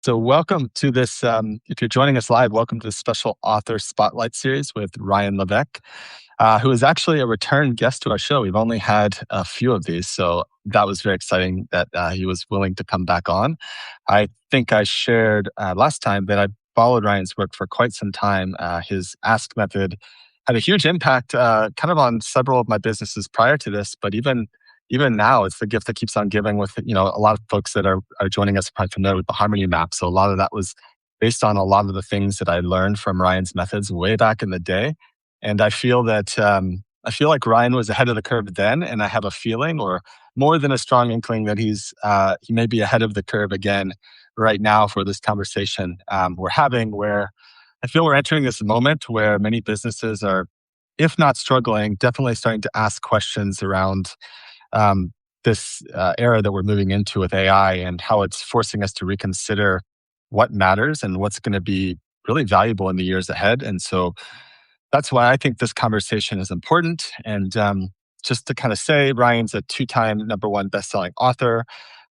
So, welcome to this. If you're joining us live, welcome to this special author spotlight series with Ryan Levesque, who is actually a return guest to our show. We've only had a few of these, so that was very exciting that he was willing to come back on. I think I shared last time that I followed Ryan's work for quite some time. His Ask method had a huge impact, kind of on several of my businesses prior to this, but even now, it's the gift that keeps on giving with, a lot of folks that are joining us are probably familiar with the Harmony Map. So a lot of that was based on a lot of the things that I learned from Ryan's methods way back in the day. And I feel like Ryan was ahead of the curve then. And I have a feeling, or more than a strong inkling, that he may be ahead of the curve again right now for this conversation we're having, where I feel we're entering this moment where many businesses are, if not struggling, definitely starting to ask questions around this era that we're moving into with AI and how it's forcing us to reconsider what matters and what's going to be really valuable in the years ahead. And so that's why I think this conversation is important. And just to kind of say, Ryan's a two-time number one best-selling author,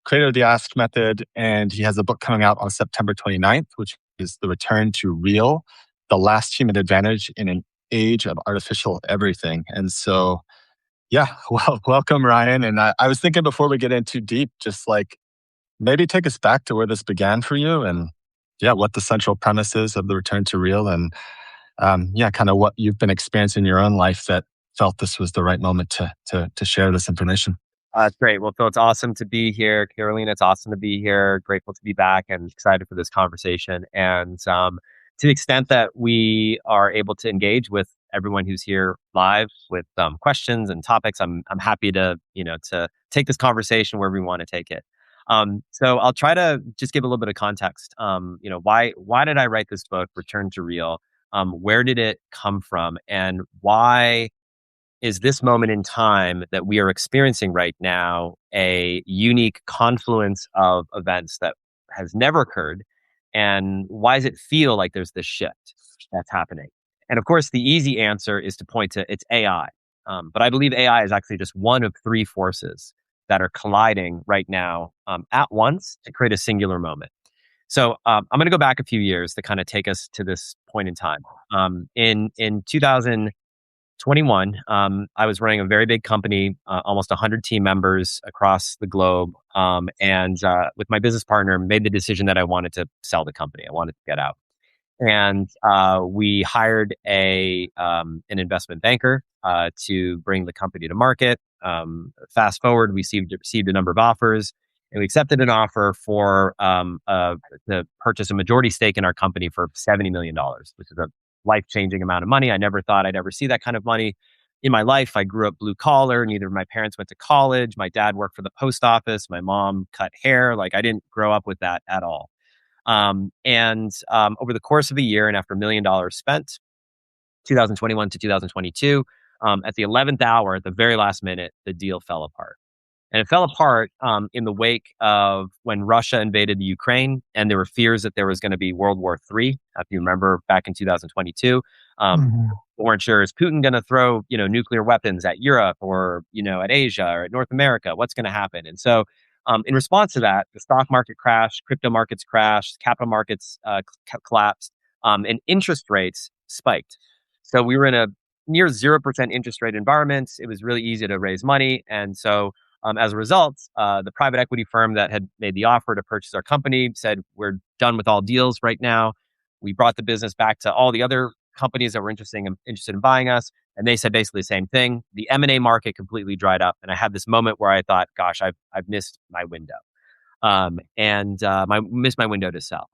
creator of the Ask Method, and he has a book coming out on September 29th, which is The Return to Real, The Last Human Advantage in an Age of Artificial Everything. And so yeah, well, welcome, Ryan. And I was thinking before we get in too deep, just like maybe take us back to where this began for you and yeah, what the central premise is of the return to real and yeah, kind of what you've been experiencing in your own life that felt this was the right moment to share this information. It's great. Well, Phil, it's awesome to be here. Carolina, it's awesome to be here. Grateful to be back and excited for this conversation. And to the extent that we are able to engage with everyone who's here live with questions and topics, I'm happy to take this conversation wherever we want to take it. So I'll try to just give a little bit of context. Why did I write this book, Return to Real? Where did it come from, and why is this moment in time that we are experiencing right now a unique confluence of events that has never occurred? And why does it feel like there's this shift that's happening? And of course, the easy answer is to point to it's AI. But I believe AI is actually just one of three forces that are colliding right now at once to create a singular moment. So I'm going to go back a few years to kind of take us to this point in time. In 2021, I was running a very big company, almost 100 team members across the globe. And with my business partner, made the decision that I wanted to sell the company. I wanted to get out. And we hired an investment banker to bring the company to market. Fast forward, we received a number of offers, and we accepted an offer to purchase a majority stake in our company for $70 million, which is a life-changing amount of money. I never thought I'd ever see that kind of money in my life. I grew up blue collar. Neither of my parents went to college. My dad worked for the post office. My mom cut hair. Like, I didn't grow up with that at all. Over the course of a year and after $1 million spent, 2021 to 2022, at the 11th hour, at the very last minute, the deal fell apart. And it fell apart in the wake of when Russia invaded the Ukraine, and there were fears that there was going to be World War III. If you remember back in 2022, we weren't sure, is Putin going to throw nuclear weapons at Europe or at Asia or at North America? What's going to happen? And so, in response to that, the stock market crashed, crypto markets crashed, capital markets collapsed, and interest rates spiked. So we were in a near 0% interest rate environment. It was really easy to raise money, and so. As a result, the private equity firm that had made the offer to purchase our company said, we're done with all deals right now. We brought the business back to all the other companies that were interested in buying us. And they said basically the same thing. The M&A market completely dried up. And I had this moment where I thought, gosh, I've missed my window. Missed my window to sell.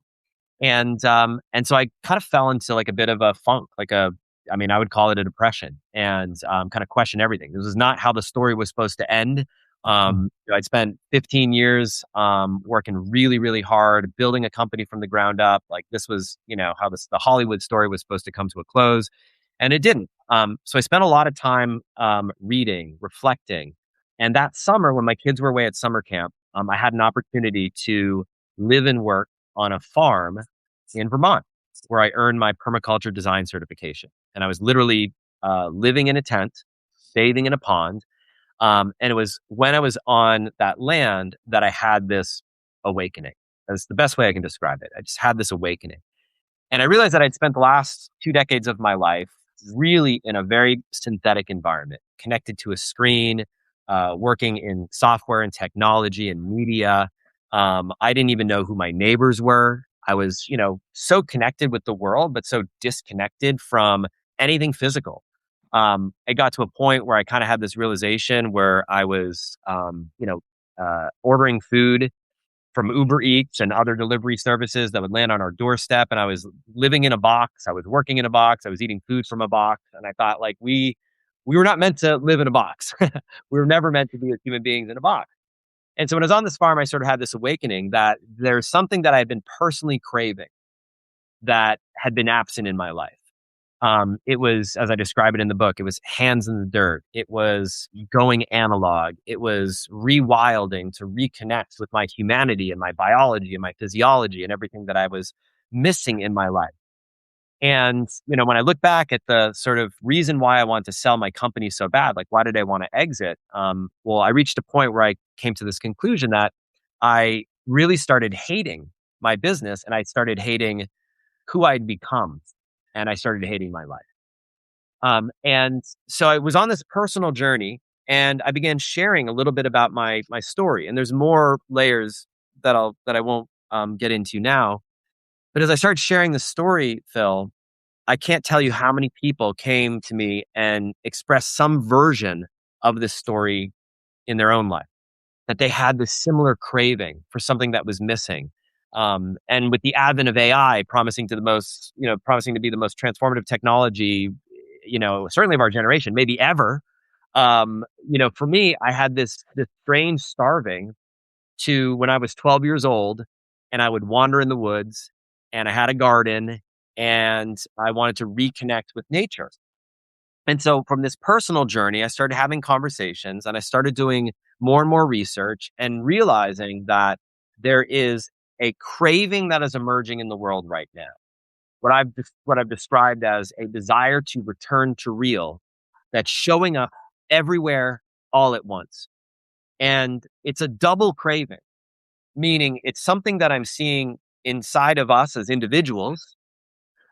And so I kind of fell into like a bit of a funk, I would call it a depression, and kind of question everything. This was not how the story was supposed to end. I'd spent 15 years working really, really hard, building a company from the ground up. Like, this was, how the Hollywood story was supposed to come to a close, and it didn't. So I spent a lot of time reading, reflecting. And that summer, when my kids were away at summer camp, I had an opportunity to live and work on a farm in Vermont, where I earned my permaculture design certification. And I was literally living in a tent, bathing in a pond. And it was when I was on that land that I had this awakening. That's the best way I can describe it. I just had this awakening. And I realized that I'd spent the last 2 decades of my life really in a very synthetic environment, connected to a screen, working in software and technology and media. I didn't even know who my neighbors were. I was, so connected with the world, but so disconnected from anything physical. It got to a point where I kind of had this realization where I was, ordering food from Uber Eats and other delivery services that would land on our doorstep. And I was living in a box. I was working in a box. I was eating food from a box. And I thought, like, we were not meant to live in a box. We were never meant to be as human beings in a box. And so when I was on this farm, I sort of had this awakening that there's something that I had been personally craving that had been absent in my life. It was, as I describe it in the book, it was hands in the dirt. It was going analog. It was rewilding to reconnect with my humanity and my biology and my physiology and everything that I was missing in my life. And, when I look back at the sort of reason why I wanted to sell my company so bad, like, why did I want to exit? Well, I reached a point where I came to this conclusion that I really started hating my business and I started hating who I'd become and I started hating my life. And so I was on this personal journey and I began sharing a little bit about my story. And there's more layers that I won't get into now. But as I started sharing the story, Phil, I can't tell you how many people came to me and expressed some version of this story in their own life, that they had this similar craving for something that was missing. And with the advent of AI promising to be the most transformative technology, certainly of our generation, maybe ever. For me, I had this strange starving to when I was 12 years old and I would wander in the woods and I had a garden and I wanted to reconnect with nature. And so from this personal journey, I started having conversations and I started doing more and more research and realizing that there is a craving that is emerging in the world right now. What I've described as a desire to return to real that's showing up everywhere all at once. And it's a double craving, meaning it's something that I'm seeing inside of us as individuals,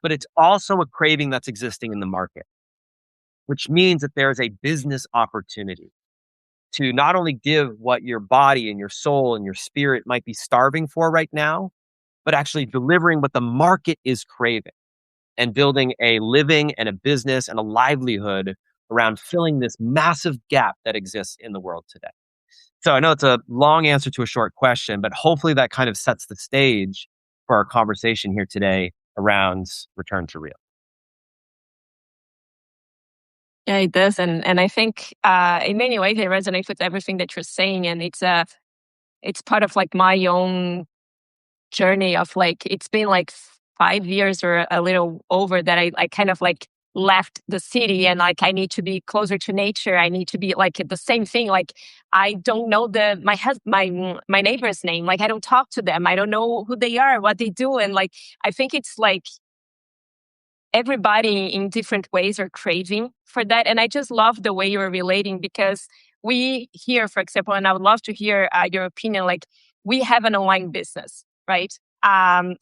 but it's also a craving that's existing in the market, which means that there is a business opportunity to not only give what your body and your soul and your spirit might be starving for right now, but actually delivering what the market is craving and building a living and a business and a livelihood around filling this massive gap that exists in the world today. So I know it's a long answer to a short question, but hopefully that kind of sets the stage for our conversation here today around return to real. Yeah, it does. And I think in many ways I resonate with everything that you're saying. And it's part of like my own journey of like, it's been like 5 years or a little over that I kind of like left the city and like I need to be closer to nature. I need to be like the same thing. Like I don't know my neighbor's name. Like I don't talk to them. I don't know who they are, what they do. And like I think it's like everybody in different ways are craving for that. And I just love the way you're relating because we here, for example, and I would love to hear your opinion, like we have an online business, right?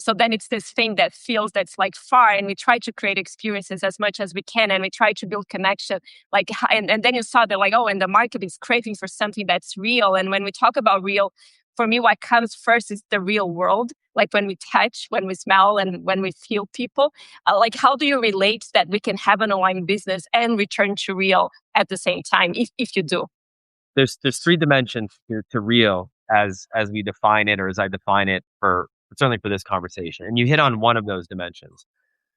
So then it's this thing that feels that's like far and we try to create experiences as much as we can and we try to build connection. Like, and then you saw that like, oh, and the market is craving for something that's real. And when we talk about real, for me, what comes first is the real world. Like when we touch, when we smell, and when we feel people. Like, how do you relate that we can have an online business and return to real at the same time, if you do? There's three dimensions to real as we define it, or as I define it for certainly for this conversation. And you hit on one of those dimensions.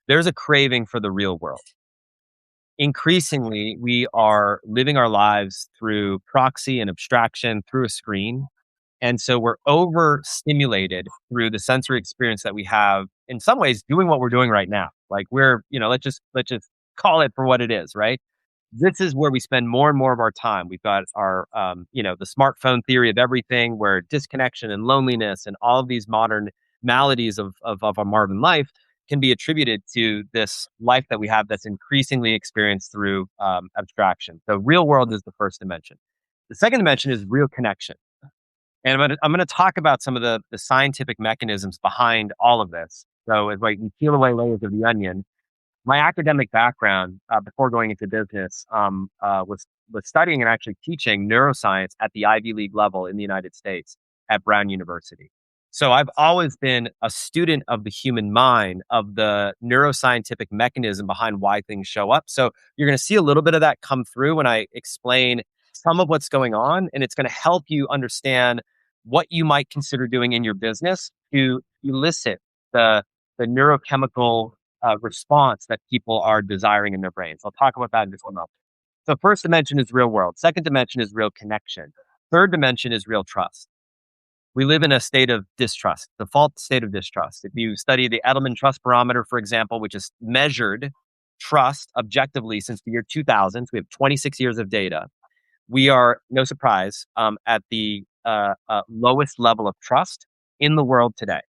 There's a craving for the real world. Increasingly, we are living our lives through proxy and abstraction through a screen. And so we're overstimulated through the sensory experience that we have, in some ways, doing what we're doing right now. Like we're, let's just call it for what it is, right? This is where we spend more and more of our time. We've got our, the smartphone theory of everything, where disconnection and loneliness and all of these modern maladies of our modern life can be attributed to this life that we have that's increasingly experienced through abstraction. So real world is the first dimension. The second dimension is real connection. And I'm going to talk about some of the scientific mechanisms behind all of this. So as like you peel away layers of the onion, my academic background before going into business was studying and actually teaching neuroscience at the Ivy League level in the United States at Brown University. So I've always been a student of the human mind, of the neuroscientific mechanism behind why things show up. So you're going to see a little bit of that come through when I explain some of what's going on, and it's going to help you understand what you might consider doing in your business to elicit the neurochemical response that people are desiring in their brains. I'll talk about that in just a moment. So first dimension is real world. Second dimension is real connection. Third dimension is real trust. We live in a state of distrust, default state of distrust. If you study the Edelman Trust Barometer, for example, which has measured trust objectively since the year 2000, so we have 26 years of data. We are, no surprise, at the lowest level of trust in the world today.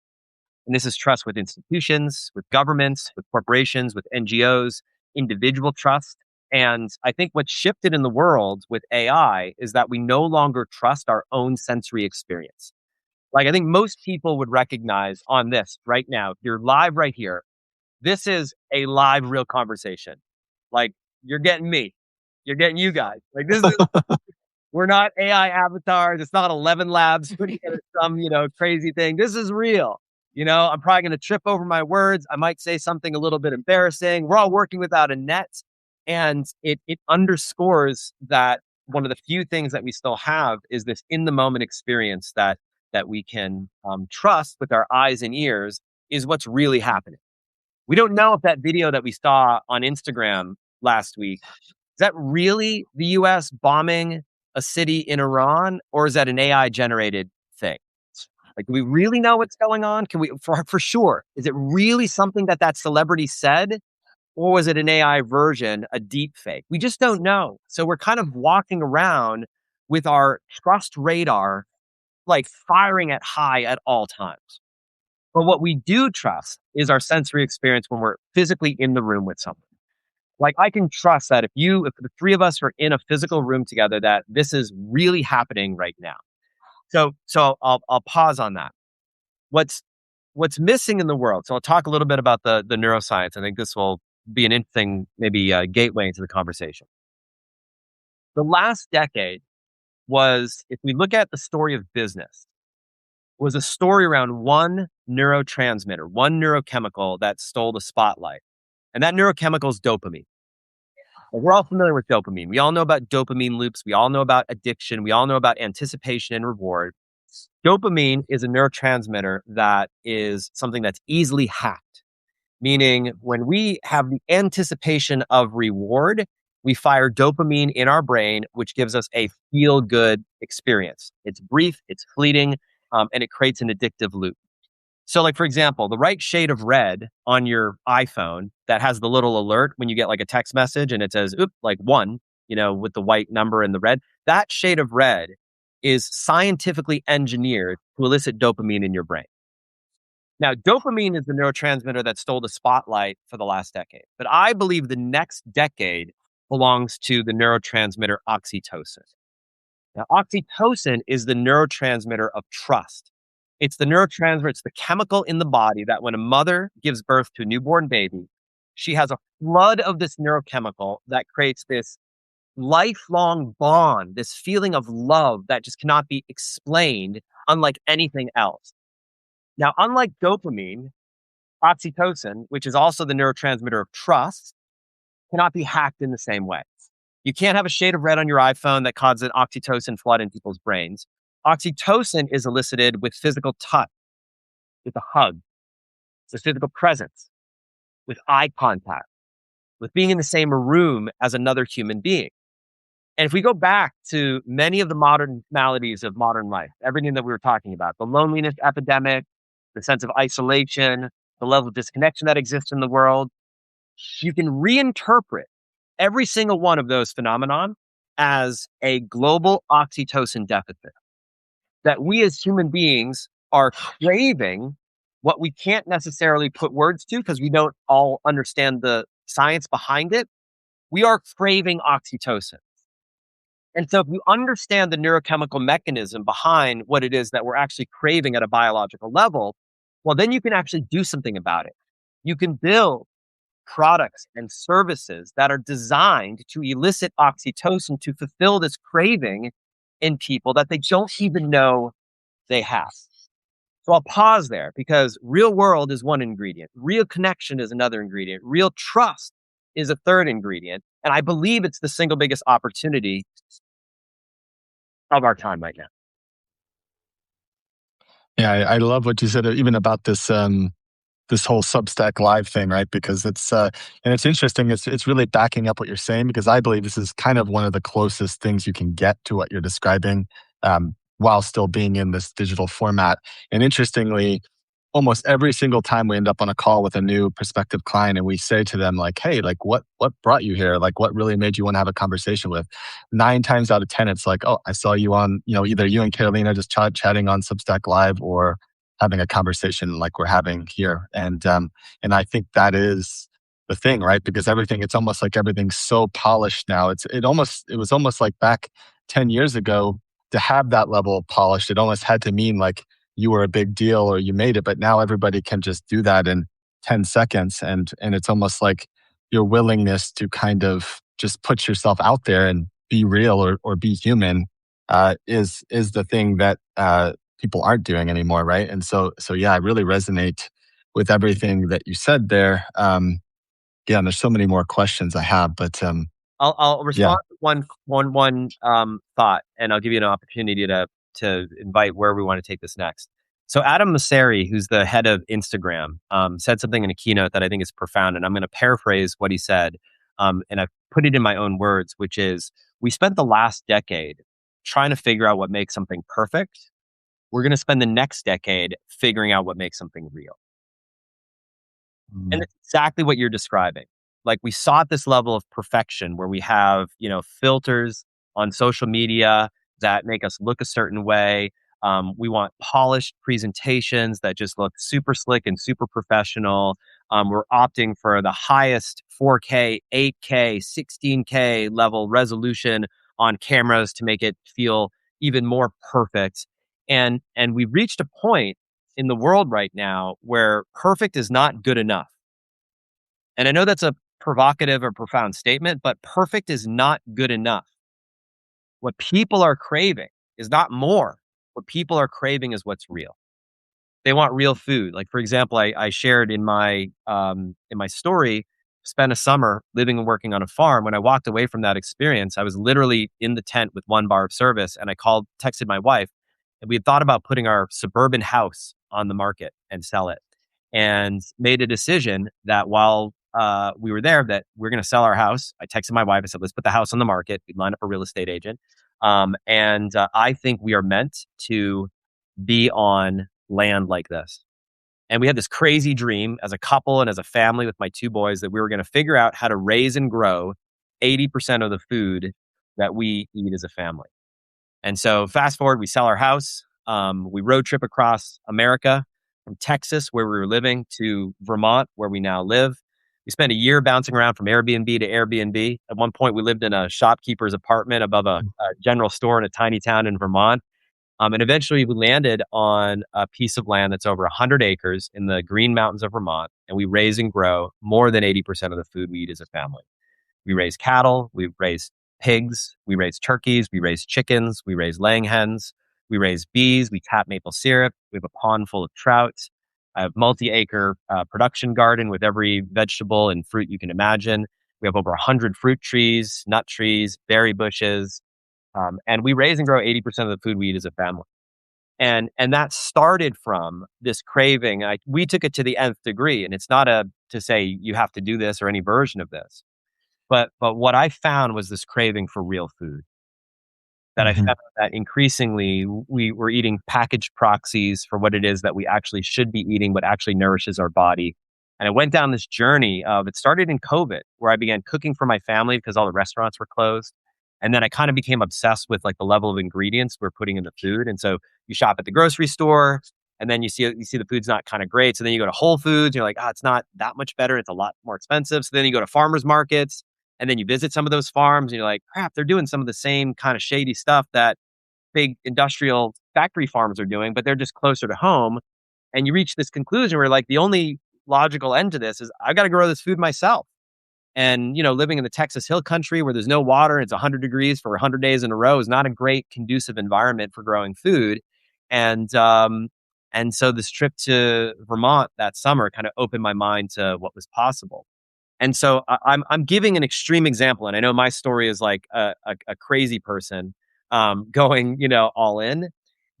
And this is trust with institutions, with governments, with corporations, with NGOs, individual trust. And I think what's shifted in the world with AI is that we no longer trust our own sensory experience. Like I think most people would recognize on this right now, you're live right here. This is a live, real conversation. Like you're getting me, you're getting you guys. Like this is, we're not AI avatars. It's not 11 labs putting together some, crazy thing. This is real. I'm probably going to trip over my words. I might say something a little bit embarrassing. We're all working without a net. And it underscores that one of the few things that we still have is this in the moment experience that we can trust with our eyes and ears is what's really happening. We don't know if that video that we saw on Instagram last week, is that really the US bombing a city in Iran, or is that an AI generated thing? Like, do we really know what's going on? Can we, for sure, is it really something that celebrity said? Or was it an AI version, a deep fake? We just don't know. So we're kind of walking around with our trust radar, like firing at high at all times. But what we do trust is our sensory experience when we're physically in the room with someone. Like I can trust that if the three of us are in a physical room together, that this is really happening right now. So I'll pause on that. What's missing in the world? So I'll talk a little bit about the neuroscience. I think this will be an interesting maybe gateway into the conversation. The last decade was, if we look at the story of business, was a story around one neurotransmitter, one neurochemical that stole the spotlight. And that neurochemical is dopamine. Well, we're all familiar with dopamine. We all know about dopamine loops. We all know about addiction. We all know about anticipation and reward. Dopamine is a neurotransmitter that is something that's easily hacked, meaning when we have the anticipation of reward, we fire dopamine in our brain, which gives us a feel-good experience. It's brief, it's fleeting, and it creates an addictive loop. So like, for example, the right shade of red on your iPhone that has the little alert when you get like a text message and it says, oop, like 1, with the white number and the red, that shade of red is scientifically engineered to elicit dopamine in your brain. Now, dopamine is the neurotransmitter that stole the spotlight for the last decade. But I believe the next decade belongs to the neurotransmitter oxytocin. Now, oxytocin is the neurotransmitter of trust. It's the neurotransmitter, it's the chemical in the body that when a mother gives birth to a newborn baby, she has a flood of this neurochemical that creates this lifelong bond, this feeling of love that just cannot be explained, unlike anything else. Now, unlike dopamine, oxytocin, which is also the neurotransmitter of trust, cannot be hacked in the same way. You can't have a shade of red on your iPhone that causes an oxytocin flood in people's brains. Oxytocin is elicited with physical touch, with a hug, with physical presence, with eye contact, with being in the same room as another human being. And if we go back to many of the modern maladies of modern life, everything that we were talking about, the loneliness epidemic, the sense of isolation, the level of disconnection that exists in the world, you can reinterpret every single one of those phenomenon as a global oxytocin deficit. That we as human beings are craving what we can't necessarily put words to because we don't all understand the science behind it. We are craving oxytocin. And so if you understand the neurochemical mechanism behind what it is that we're actually craving at a biological level, well, then you can actually do something about it. You can build products and services that are designed to elicit oxytocin to fulfill this craving in people that they don't even know they have. So I'll pause there because real world is one ingredient. Real connection is another ingredient. Real trust is a third ingredient. And I believe it's the single biggest opportunity of our time right now. Yeah, I love what you said, even about this whole Substack Live thing, right? Because and it's interesting. It's really backing up what you're saying, because I believe this is kind of one of the closest things you can get to what you're describing, while still being in this digital format. And interestingly, almost every single time we end up on a call with a new prospective client and we say to them, like, hey, like what brought you here? Like, what really made you want to have a conversation with? 9 times out of 10, it's like, oh, I saw you on, either you and Carolina just chatting on Substack Live, or having a conversation like we're having here. And I think that is the thing, right? Because it's almost like everything's so polished now. It was almost like back 10 years ago, to have that level of polish, it almost had to mean like you were a big deal or you made it. But now everybody can just do that in 10 seconds. And it's almost like your willingness to kind of just put yourself out there and be real, or be human, is the thing that people aren't doing anymore, right? And so yeah, I really resonate with everything that you said there. Yeah, and there's so many more questions I have, but I'll yeah. respond to one thought, and I'll give you an opportunity to invite where we want to take this next. So Adam Mosseri, who's the head of Instagram, said something in a keynote that I think is profound, and I'm going to paraphrase what he said, and I've put it in my own words, which is, we spent the last decade trying to figure out what makes something perfect. We're going to spend the next decade figuring out what makes something real. And it's exactly what you're describing. Like, we sought this level of perfection where we have, filters on social media that make us look a certain way. We want polished presentations that just look super slick and super professional. We're opting for the highest 4K, 8K, 16K level resolution on cameras to make it feel even more perfect. And we've reached a point in the world right now where perfect is not good enough. And I know that's a provocative or profound statement, but perfect is not good enough. What people are craving is not more. What people are craving is what's real. They want real food. Like, for example, I shared in my story, spent a summer living and working on a farm. When I walked away from that experience, I was literally in the tent with one bar of service, and I texted my wife, and we had thought about putting our suburban house on the market and sell it, and made a decision that while we were there, that we're going to sell our house. I texted my wife. I said, let's put the house on the market. We'd line up a real estate agent. And I think we are meant to be on land like this. And we had this crazy dream as a couple and as a family with my 2 boys that we were going to figure out how to raise and grow 80% of the food that we eat as a family. And so fast forward, we sell our house. We road trip across America from Texas, where we were living, to Vermont, where we now live. We spent a year bouncing around from Airbnb to Airbnb. At one point, we lived in a shopkeeper's apartment above a general store in a tiny town in Vermont. And eventually we landed on a piece of land that's over 100 acres in the Green Mountains of Vermont. And we raise and grow more than 80% of the food we eat as a family. We raise cattle, we raise pigs, we raise turkeys, we raise chickens, we raise laying hens, we raise bees, we tap maple syrup, we have a pond full of trout. I have multi-acre production garden with every vegetable and fruit you can imagine. We have over 100 fruit trees, nut trees, berry bushes, and we raise and grow 80% of the food we eat as a family. And that started from this craving. We took it to the nth degree, and it's not to say you have to do this or any version of this. But what I found was this craving for real food. That I found that increasingly we were eating packaged proxies for what it is that we actually should be eating, what actually nourishes our body. And I went down this journey it started in COVID, where I began cooking for my family because all the restaurants were closed. And then I kind of became obsessed with like the level of ingredients we're putting in the food. And so you shop at the grocery store, and then you see the food's not kind of great. So then you go to Whole Foods, and you're like, it's not that much better. It's a lot more expensive. So then you go to farmers markets, And then you visit some of those farms and you're like, crap, they're doing some of the same kind of shady stuff that big industrial factory farms are doing, but they're just closer to home. And you reach this conclusion where like the only logical end to this is I've got to grow this food myself. And, living in the Texas Hill Country where there's no water, it's 100 degrees for 100 days in a row is not a great conducive environment for growing food. And so this trip to Vermont that summer kind of opened my mind to what was possible. And so I'm giving an extreme example, and I know my story is like a crazy person going, all in.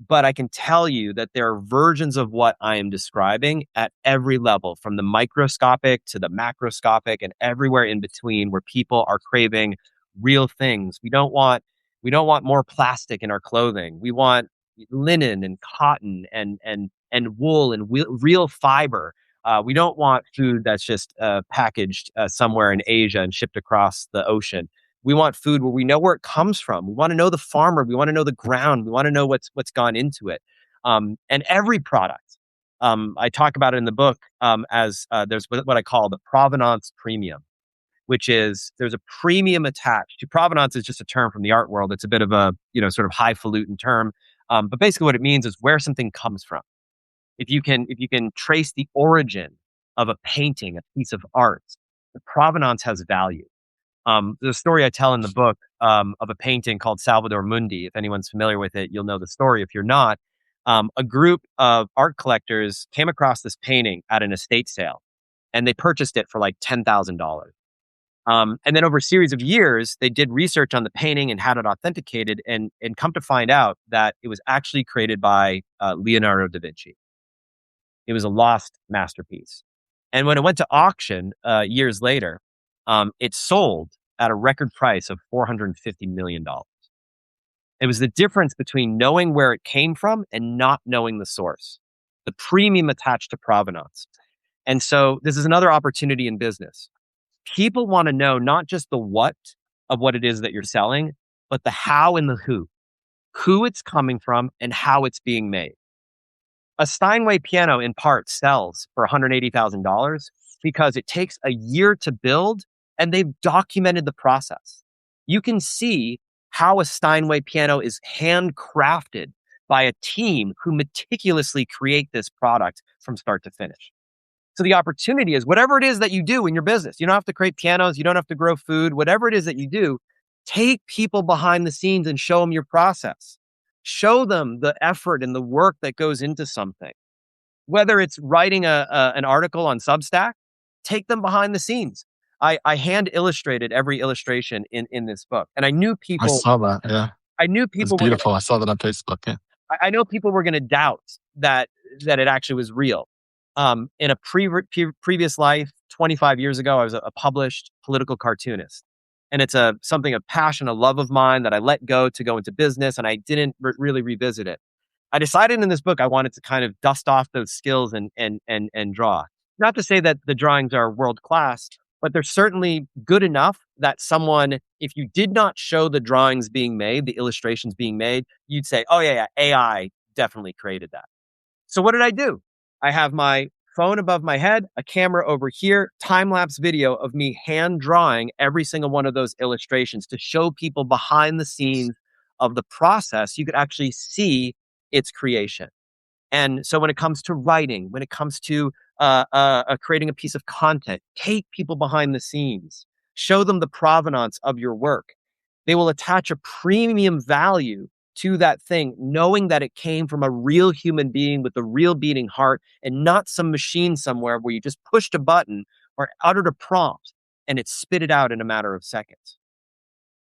But I can tell you that there are versions of what I am describing at every level, from the microscopic to the macroscopic and everywhere in between, where people are craving real things. We don't want more plastic in our clothing. We want linen and cotton and wool and real fiber. We don't want food that's just packaged somewhere in Asia and shipped across the ocean. We want food where we know where it comes from. We want to know the farmer. We want to know the ground. We want to know what's gone into it. And every product, I talk about it in the book as there's what I call the provenance premium, which is there's a premium attached to provenance. Is just a term from the art world. It's a bit of a sort of highfalutin term, but basically what it means is where something comes from. If you can trace the origin of a painting, a piece of art, the provenance has value. There's a story I tell in the book of a painting called Salvator Mundi. If anyone's familiar with it, you'll know the story. If you're not, a group of art collectors came across this painting at an estate sale, and they purchased it for like $10,000. And then over a series of years, they did research on the painting and had it authenticated, and come to find out that it was actually created by Leonardo da Vinci. It was a lost masterpiece. And when it went to auction years later, it sold at a record price of $450 million. It was the difference between knowing where it came from and not knowing the source, the premium attached to provenance. And so this is another opportunity in business. People want to know not just the what of what it is that you're selling, but the how and the who it's coming from and how it's being made. A Steinway piano in part sells for $180,000 because it takes a year to build, and they've documented the process. You can see how a Steinway piano is handcrafted by a team who meticulously create this product from start to finish. So the opportunity is whatever it is that you do in your business. You don't have to create pianos. You don't have to grow food. Whatever it is that you do, take people behind the scenes and show them your process. Show them the effort and the work that goes into something. Whether it's writing an article on Substack, take them behind the scenes. I hand illustrated every illustration in this book. And I knew people. I saw that, yeah. I knew It's people beautiful. I saw that on Facebook, yeah. I know people were going to doubt that it actually was real. In a previous life, 25 years ago, I was a published political cartoonist. And it's something of passion, a love of mine that I let go to go into business, and I didn't really revisit it. I decided in this book I wanted to kind of dust off those skills and draw. Not to say that the drawings are world class, but they're certainly good enough that someone, if you did not show the drawings being made, the illustrations being made, you'd say, oh yeah, AI definitely created that. So what did I do? I have my phone above my head, a camera over here, time-lapse video of me hand drawing every single one of those illustrations to show people behind the scenes of the process. You could actually see its creation. And so when it comes to writing, when it comes to creating a piece of content, take people behind the scenes, show them the provenance of your work. They will attach a premium value to that thing, knowing that it came from a real human being with a real beating heart and not some machine somewhere where you just pushed a button or uttered a prompt and it spit it out in a matter of seconds.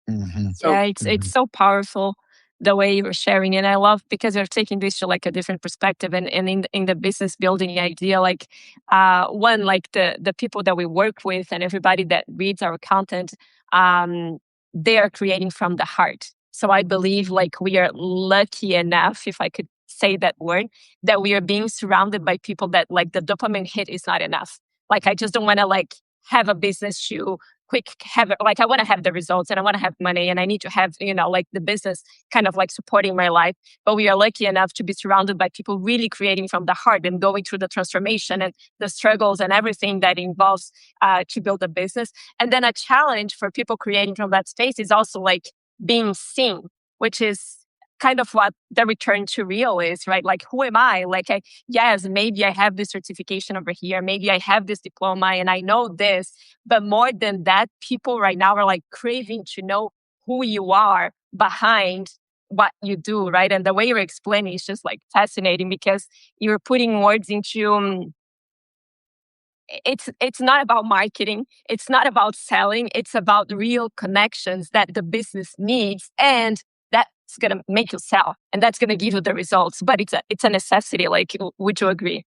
Mm-hmm. So, yeah, it's so powerful the way you were sharing. And I love because you're taking this to like a different perspective and in the business building idea, like one, like the people that we work with and everybody that reads our content, they are creating from the heart. So I believe like we are lucky enough, if I could say that word, that we are being surrounded by people that like the dopamine hit is not enough. Like I just don't want to like have a business to I want to have the results and I want to have money and I need to have, like the business kind of like supporting my life. But we are lucky enough to be surrounded by people really creating from the heart and going through the transformation and the struggles and everything that involves to build a business. And then a challenge for people creating from that space is also like being seen, which is kind of what the return to real is, right? Like, who am I? Like, yes, maybe I have this certification over here. Maybe I have this diploma and I know this. But more than that, people right now are like craving to know who you are behind what you do, right? And the way you're explaining is just like fascinating because you're putting words into it's not about marketing. It's not about selling. It's about real connections that the business needs. And that's going to make you sell and that's going to give you the results. But it's a necessity. Like, would you agree?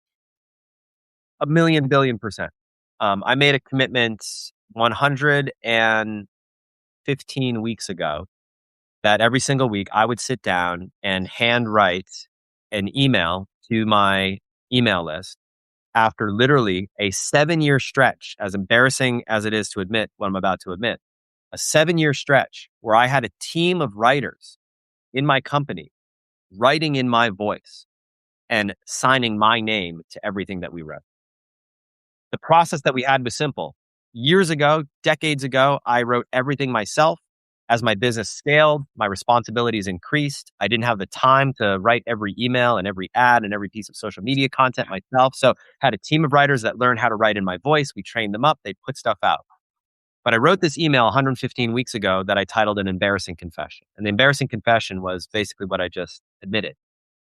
A million billion percent. I made a commitment 115 weeks ago that every single week I would sit down and handwrite an email to my email list after literally a 7-year stretch, as embarrassing as it is to admit what I'm about to admit, a 7-year stretch where I had a team of writers in my company writing in my voice and signing my name to everything that we wrote. The process that we had was simple. Years ago, decades ago, I wrote everything myself. As my business scaled, my responsibilities increased. I didn't have the time to write every email and every ad and every piece of social media content myself. So had a team of writers that learned how to write in my voice. We trained them up. They put stuff out. But I wrote this email 115 weeks ago that I titled An Embarrassing Confession. And the embarrassing confession was basically what I just admitted,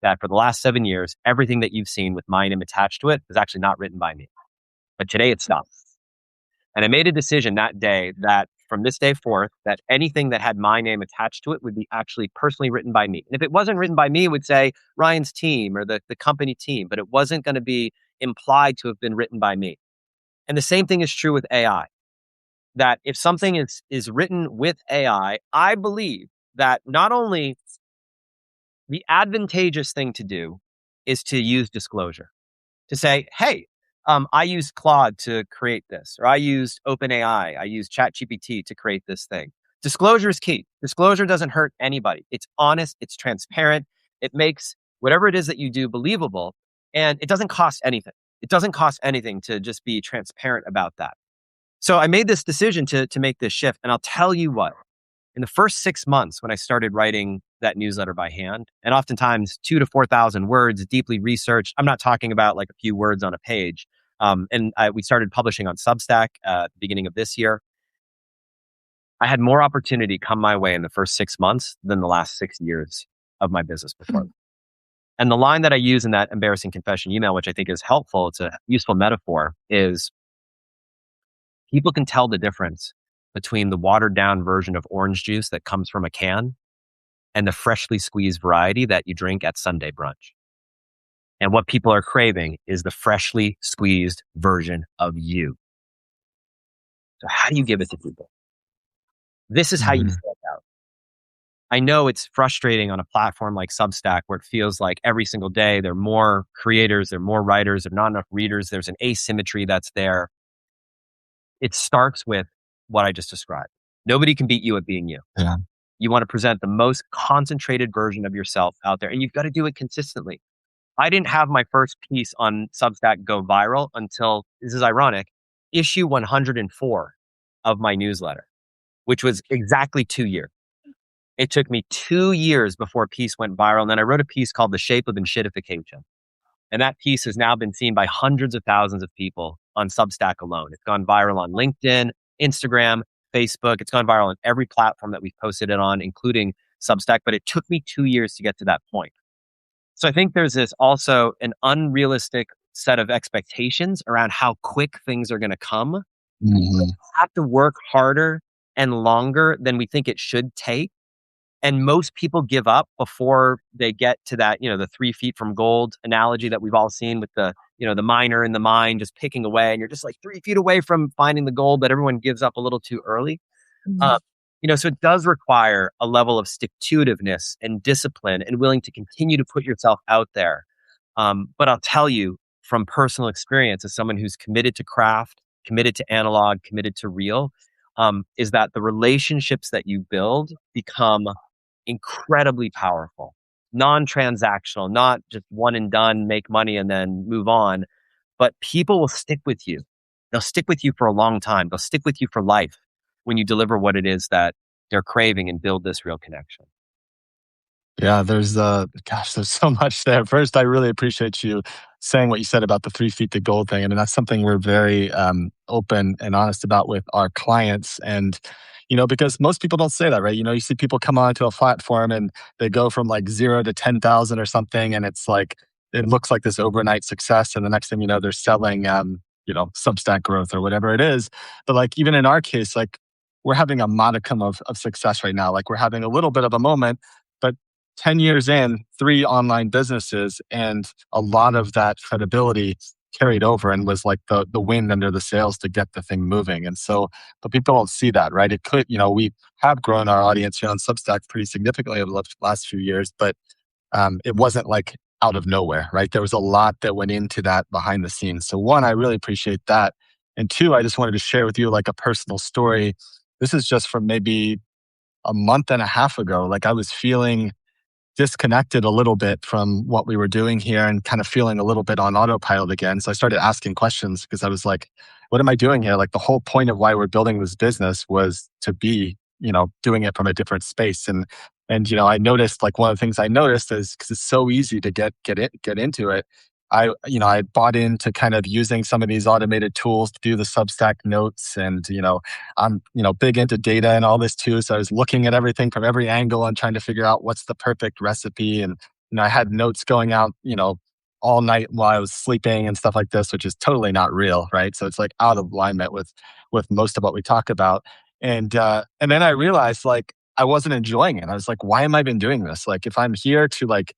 that for the last 7 years, everything that you've seen with my name attached to it was actually not written by me. But today it stops. And I made a decision that day that from this day forth, that anything that had my name attached to it would be actually personally written by me. And if it wasn't written by me, it would say Ryan's team or the company team, but it wasn't going to be implied to have been written by me. And the same thing is true with AI, that if something is written with AI, I believe that not only the advantageous thing to do is to use disclosure, to say, hey, I used Claude to create this, or I used OpenAI, I used ChatGPT to create this thing. Disclosure is key. Disclosure doesn't hurt anybody. It's honest, it's transparent, it makes whatever it is that you do believable, and it doesn't cost anything. It doesn't cost anything to just be transparent about that. So I made this decision to make this shift, and I'll tell you what, in the first 6 months when I started writing that newsletter by hand, and oftentimes 2,000 to 4,000 words, deeply researched. I'm not talking about like a few words on a page. We started publishing on Substack at the beginning of this year. I had more opportunity come my way in the first 6 months than the last 6 years of my business before. And the line that I use in that embarrassing confession email, which I think is helpful, it's a useful metaphor, is people can tell the difference between the watered down version of orange juice that comes from a can and the freshly squeezed variety that you drink at Sunday brunch. And what people are craving is the freshly squeezed version of you. So how do you give it to people? This is how you stand out. I know it's frustrating on a platform like Substack where it feels like every single day there are more creators, there are more writers, there are not enough readers, there's an asymmetry that's there. It starts with what I just described. Nobody can beat you at being you. Yeah. You want to present the most concentrated version of yourself out there, and you've got to do it consistently. I didn't have my first piece on Substack go viral until, this is ironic, issue 104 of my newsletter, which was exactly 2 years. It took me 2 years before a piece went viral. And then I wrote a piece called The Shape of Enshittification. And that piece has now been seen by hundreds of thousands of people on Substack alone. It's gone viral on LinkedIn, Instagram, Facebook. It's gone viral on every platform that we've posted it on, including Substack. But it took me 2 years to get to that point. So I think there's this also an unrealistic set of expectations around how quick things are going to come. We have to work harder and longer than we think it should take. And most people give up before they get to that, the 3 feet from gold analogy that we've all seen with the miner in the mine just picking away. And you're just like 3 feet away from finding the gold, but everyone gives up a little too early. So it does require a level of stick-to-itiveness and discipline and willing to continue to put yourself out there. But I'll tell you from personal experience, as someone who's committed to craft, committed to analog, committed to real, is that the relationships that you build become incredibly powerful, non-transactional, not just one and done, make money and then move on, but people will stick with you. They'll stick with you for a long time. They'll stick with you for life when you deliver what it is that they're craving and build this real connection. Yeah, there's so much there. First, I really appreciate you saying what you said about the 3 feet to gold thing. I mean, that's something we're very open and honest about with our clients. And, because most people don't say that, right? You see people come onto a platform and they go from like 0 to 10,000 or something. And it's like, it looks like this overnight success. And the next thing you know, they're selling, Substack growth or whatever it is. But like, even in our case, like, we're having a modicum of success right now. Like, we're having a little bit of a moment, but 10 years in, 3 online businesses, and a lot of that credibility carried over and was like the wind under the sails to get the thing moving. And so, but people don't see that, right? It could, we have grown our audience here on Substack pretty significantly over the last few years, but it wasn't like out of nowhere, right? There was a lot that went into that behind the scenes. So one, I really appreciate that. And two, I just wanted to share with you like a personal story. This is just from maybe a month and a half ago. Like, I was feeling disconnected a little bit from what we were doing here and kind of feeling a little bit on autopilot again. So I started asking questions because I was like, what am I doing here? Like, the whole point of why we're building this business was to be, doing it from a different space. And I noticed, like, one of the things I noticed is because it's so easy to get into it. I bought into kind of using some of these automated tools to do the Substack notes, and I'm big into data and all this too. So I was looking at everything from every angle and trying to figure out what's the perfect recipe. And I had notes going out all night while I was sleeping and stuff like this, which is totally not real, right? So it's like out of alignment with most of what we talk about. And then I realized, like, I wasn't enjoying it. I was like, why am I even doing this? Like, if I'm here to like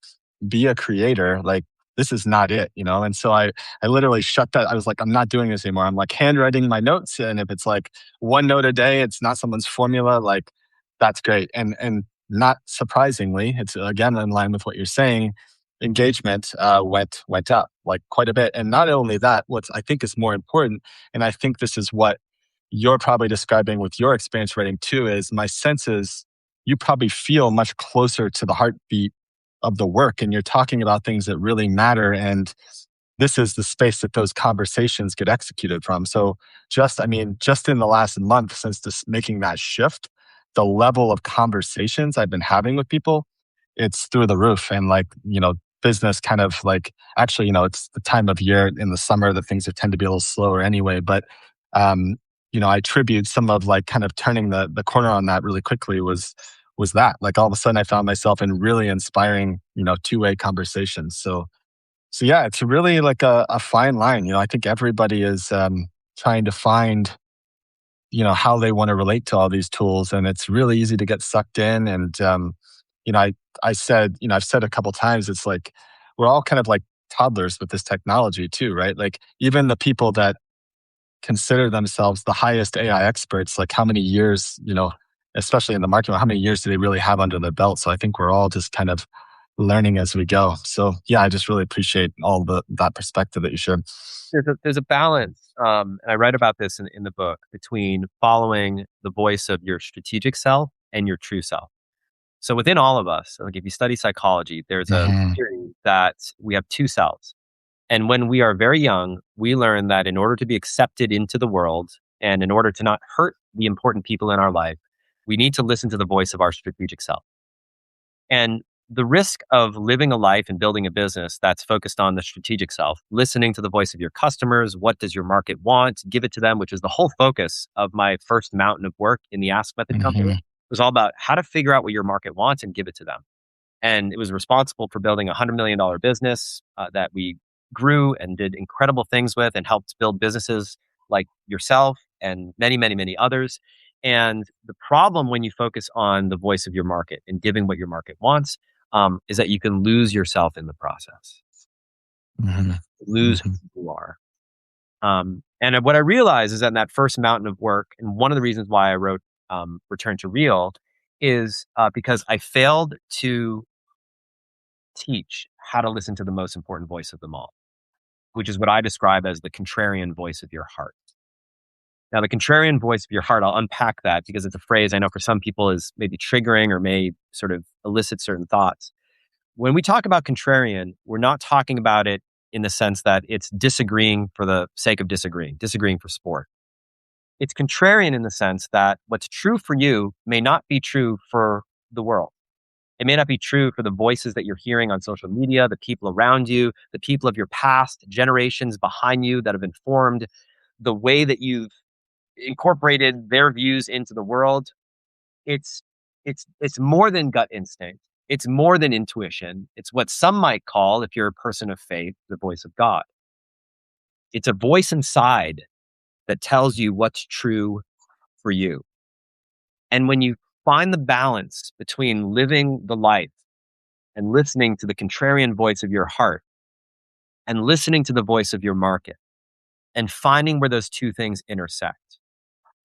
be a creator, like, this is not it. And so I literally shut that. I was like, I'm not doing this anymore. I'm like handwriting my notes. And if it's like one note a day, it's not someone's formula, like, that's great. And not surprisingly, it's again in line with what you're saying, engagement went up like quite a bit. And not only that, what I think is more important, and I think this is what you're probably describing with your experience writing too, is my sense is you probably feel much closer to the heartbeat of the work, and you're talking about things that really matter. And this is the space that those conversations get executed from. So just in the last month since this making that shift, the level of conversations I've been having with people, it's through the roof. And like, business kind of like, actually, it's the time of year in the summer that things tend to be a little slower anyway. But, um, I attribute some of like kind of turning the corner on that really quickly was that, like, all of a sudden I found myself in really inspiring, two-way conversations. So yeah, it's really like a fine line. I think everybody is trying to find, how they want to relate to all these tools, and it's really easy to get sucked in. And you know, I I said, I've said a couple times, it's like we're all kind of like toddlers with this technology too, right? Like, even the people that consider themselves the highest AI experts, like, how many years, especially in the market, how many years do they really have under their belt? So I think we're all just kind of learning as we go. So yeah, I just really appreciate all that perspective that you shared. There's a balance, and I write about this in the book, between following the voice of your strategic self and your true self. So within all of us, like if you study psychology, there's a Hmm. theory that we have two selves. And when we are very young, we learn that in order to be accepted into the world and in order to not hurt the important people in our life, we need to listen to the voice of our strategic self. And the risk of living a life and building a business that's focused on the strategic self, listening to the voice of your customers, what does your market want, give it to them, which is the whole focus of my first mountain of work in the Ask Method company, Hmm. was all about how to figure out what your market wants and give it to them. And it was responsible for building a $100 million business that we grew and did incredible things with and helped build businesses like yourself and many, many, many others. And the problem when you focus on the voice of your market and giving what your market wants is that you can lose yourself in the process, Hmm. lose Hmm. who you are. And what I realized is that in that first mountain of work, and one of the reasons why I wrote Return to Real is because I failed to teach how to listen to the most important voice of them all, which is what I describe as the contrarian voice of your heart. Now, the contrarian voice of your heart, I'll unpack that because it's a phrase I know for some people is maybe triggering or may sort of elicit certain thoughts. When we talk about contrarian, we're not talking about it in the sense that it's disagreeing for the sake of disagreeing for sport. It's contrarian in the sense that what's true for you may not be true for the world. It may not be true for the voices that you're hearing on social media, the people around you, the people of your past, generations behind you that have informed the way that you've incorporated their views into the world. It's more than gut instinct. It's more than intuition. It's what some might call, if you're a person of faith, the voice of God. It's a voice inside that tells you what's true for you. And when you find the balance between living the life and listening to the contrarian voice of your heart and listening to the voice of your market and finding where those two things intersect,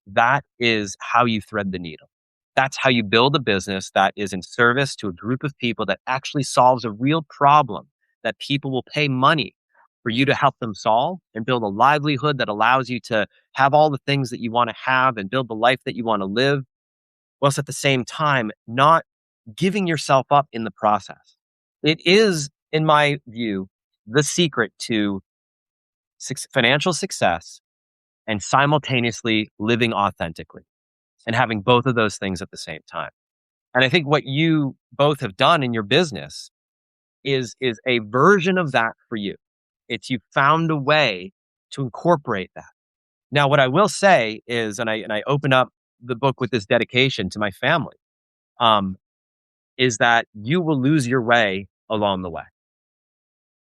that is how you thread the needle. That's how you build a business that is in service to a group of people that actually solves a real problem that people will pay money for you to help them solve and build a livelihood that allows you to have all the things that you want to have and build the life that you want to live, whilst at the same time not giving yourself up in the process. It is, in my view, the secret to financial success and simultaneously living authentically and having both of those things at the same time. And I think what you both have done in your business is a version of that for you. It's you found a way to incorporate that. Now, what I will say is, and I open up the book with this dedication to my family, is that you will lose your way along the way.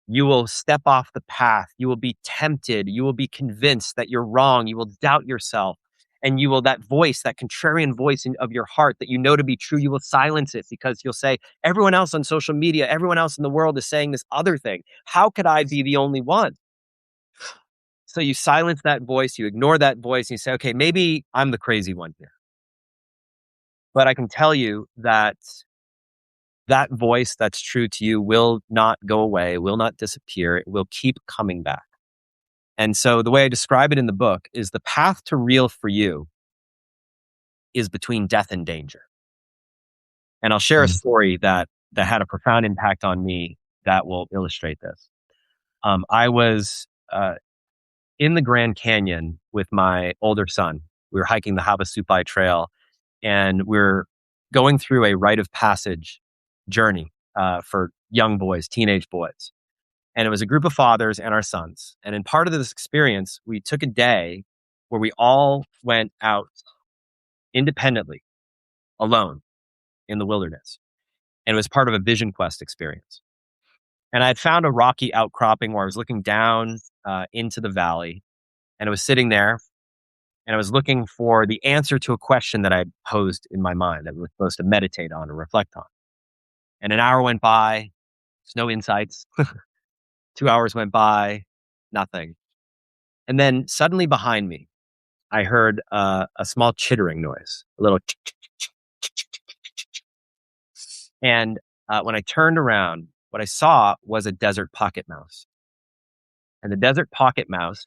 You will step off the path. You will be tempted. You will be convinced that you're wrong. You will doubt yourself. And you will, that voice, that contrarian voice of your heart that you know to be true, you will silence it because you'll say, everyone else on social media, everyone else in the world is saying this other thing. How could I be the only one? So you silence that voice, you ignore that voice, and you say, okay, maybe I'm the crazy one here. But I can tell you that that voice that's true to you will not go away, will not disappear. It will keep coming back. And so the way I describe it in the book is the path to real for you is between death and danger. And I'll share a story that had a profound impact on me that will illustrate this. I was in the Grand Canyon with my older son. We were hiking the Havasupai Trail, and we're going through a rite of passage journey for young boys, teenage boys. And it was a group of fathers and our sons. And in part of this experience, we took a day where we all went out independently, alone in the wilderness. And it was part of a Vision Quest experience. And I had found a rocky outcropping where I was looking down into the valley, and I was sitting there and I was looking for the answer to a question that I posed in my mind that we were supposed to meditate on or reflect on. And an hour went by, no insights. 2 hours went by, nothing. And then suddenly behind me, I heard a small chittering noise, a little. And when I turned around, what I saw was a desert pocket mouse. And the desert pocket mouse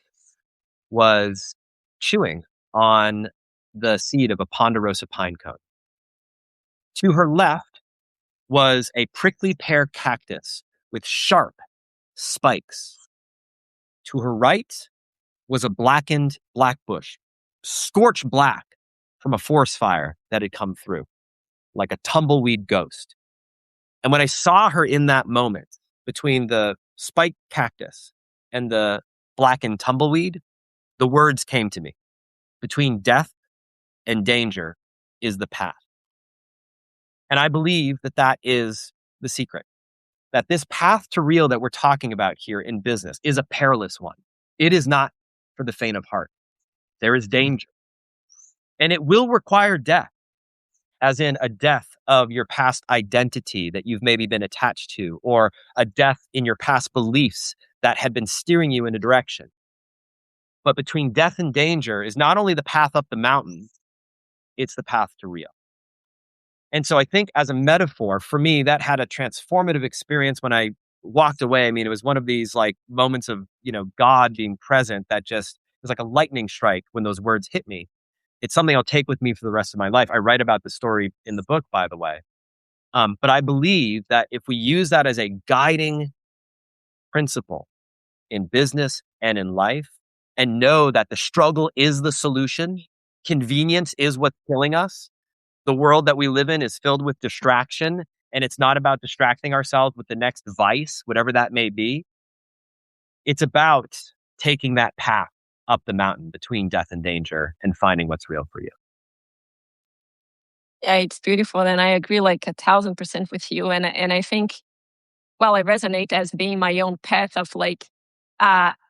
was chewing on the seed of a ponderosa pine cone. To her left was a prickly pear cactus with sharp spikes. To her right was a blackened black bush, scorched black from a forest fire that had come through, like a tumbleweed ghost. And when I saw her in that moment, between the spiked cactus and the blackened tumbleweed, the words came to me. Between death and danger is the path. And I believe that that is the secret. That this path to real that we're talking about here in business is a perilous one. It is not for the faint of heart. There is danger. And it will require death, as in a death of your past identity that you've maybe been attached to, or a death in your past beliefs that had been steering you in a direction. But between death and danger is not only the path up the mountain, it's the path to real. And so I think as a metaphor, for me, that had a transformative experience when I walked away. I mean, it was one of these like moments of, God being present that just, was like a lightning strike when those words hit me. It's something I'll take with me for the rest of my life. I write about the story in the book, by the way. But I believe that if we use that as a guiding principle in business and in life, and know that the struggle is the solution, convenience is what's killing us. The world that we live in is filled with distraction, and it's not about distracting ourselves with the next vice, whatever that may be. It's about taking that path up the mountain between death and danger and finding what's real for you. Yeah, it's beautiful. And I agree like 1,000% with you. And I think, well, I resonate as being my own path of like,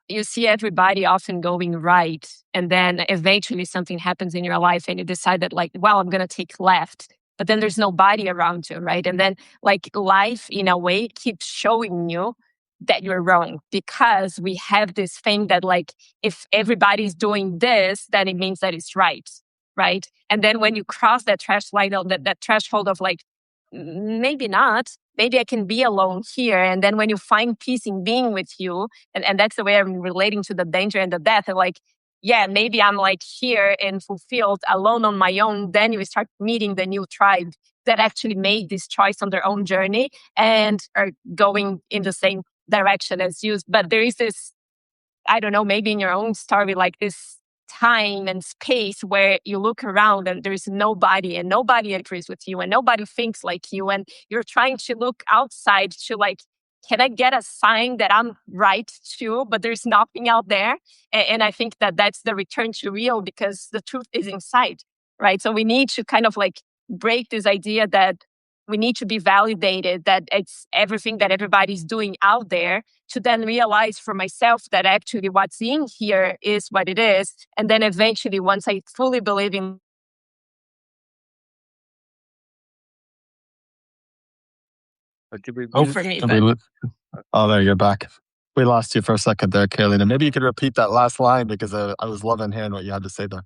you see everybody often going right. And then eventually something happens in your life and you decide that like, well, I'm going to take left. But then there's nobody around you, right? And then like life in a way keeps showing you that you're wrong because we have this thing that like, if everybody's doing this, then it means that it's right. Right. And then when you cross that that threshold of like, maybe not, maybe I can be alone here. And then when you find peace in being with you, and that's the way I'm relating to the danger and the death, and like, yeah, maybe I'm like here and fulfilled alone on my own. Then you start meeting the new tribe that actually made this choice on their own journey and are going in the same direction as you. But there is this, I don't know, maybe in your own story, like this time and space where you look around and there's nobody and nobody agrees with you and nobody thinks like you. And you're trying to look outside to like, can I get a sign that I'm right too? But there's nothing out there. And I think that that's the return to real because the truth is inside, right? So we need to kind of like break this idea that we need to be validated, that it's everything that everybody's doing out there, to then realize for myself that actually what's in here is what it is. And then eventually, once I fully believe in. But did we Oh, lose? For me, did but oh, there, you're back. We lost you for a second there, Carolina. Maybe you could repeat that last line because I was loving hearing what you had to say there.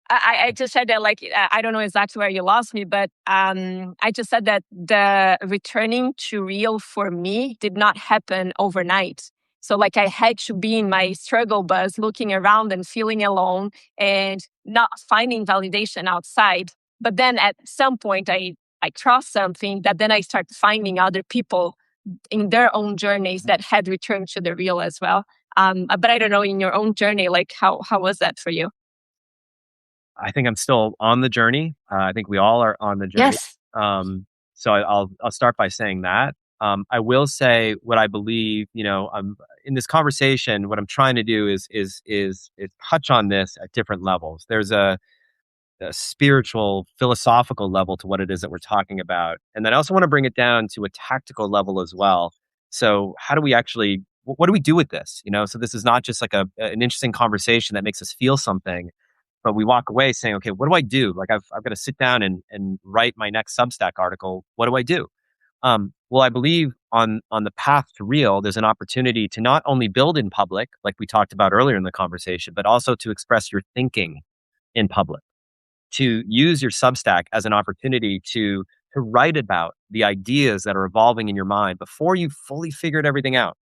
I just said that, like, I don't know exactly where you lost me, but I just said that the returning to real for me did not happen overnight. So, like, I had to be in my struggle bus, looking around and feeling alone and not finding validation outside. But then at some point, I crossed something that then I started finding other people in their own journeys that had returned to the real as well. But I don't know, in your own journey, like, how was that for you? I think I'm still on the journey. I think we all are on the journey. Yes. So I'll start by saying that. I will say what I believe. I'm in this conversation. What I'm trying to do is touch on this at different levels. There's a spiritual, philosophical level to what it is that we're talking about, and then I also want to bring it down to a tactical level as well. So how do we actually? What do we do with this? So this is not just like an interesting conversation that makes us feel something, but we walk away saying, okay, what do I do? Like I've got to sit down and write my next Substack article. What do I do? Well, I believe on the path to real, there's an opportunity to not only build in public, like we talked about earlier in the conversation, but also to express your thinking in public, to use your Substack as an opportunity to write about the ideas that are evolving in your mind before you've fully figured everything out.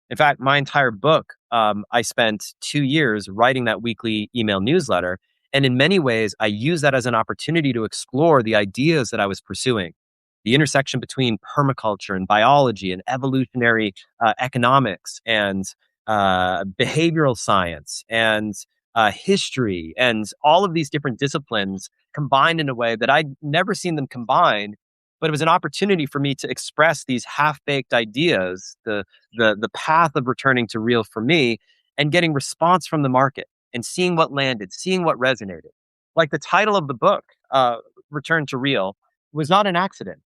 In fact, my entire book, I spent 2 years writing that weekly email newsletter. And in many ways, I use that as an opportunity to explore the ideas that I was pursuing. The intersection between permaculture and biology and evolutionary economics and behavioral science and history and all of these different disciplines combined in a way that I'd never seen them combined. But it was an opportunity for me to express these half-baked ideas, the path of returning to real for me, and getting response from the market and seeing what landed, seeing what resonated. Like the title of the book, Return to Real, was not an accident.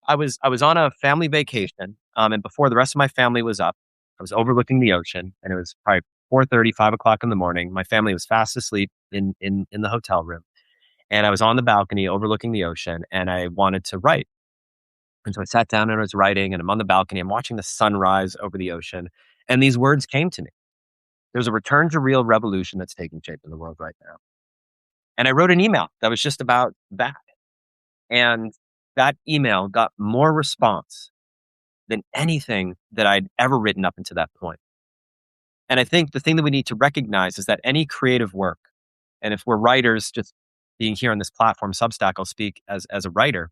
I was on a family vacation, and before the rest of my family was up, I was overlooking the ocean, and it was probably 4:30, 5 o'clock in the morning. My family was fast asleep in the hotel room, and I was on the balcony overlooking the ocean, and I wanted to write. And so I sat down and I was writing, and I'm on the balcony. I'm watching the sunrise over the ocean. And these words came to me. There's a return to real revolution that's taking shape in the world right now. And I wrote an email that was just about that. And that email got more response than anything that I'd ever written up until that point. And I think the thing that we need to recognize is that any creative work, and if we're writers, just being here on this platform, Substack, I'll speak as a writer,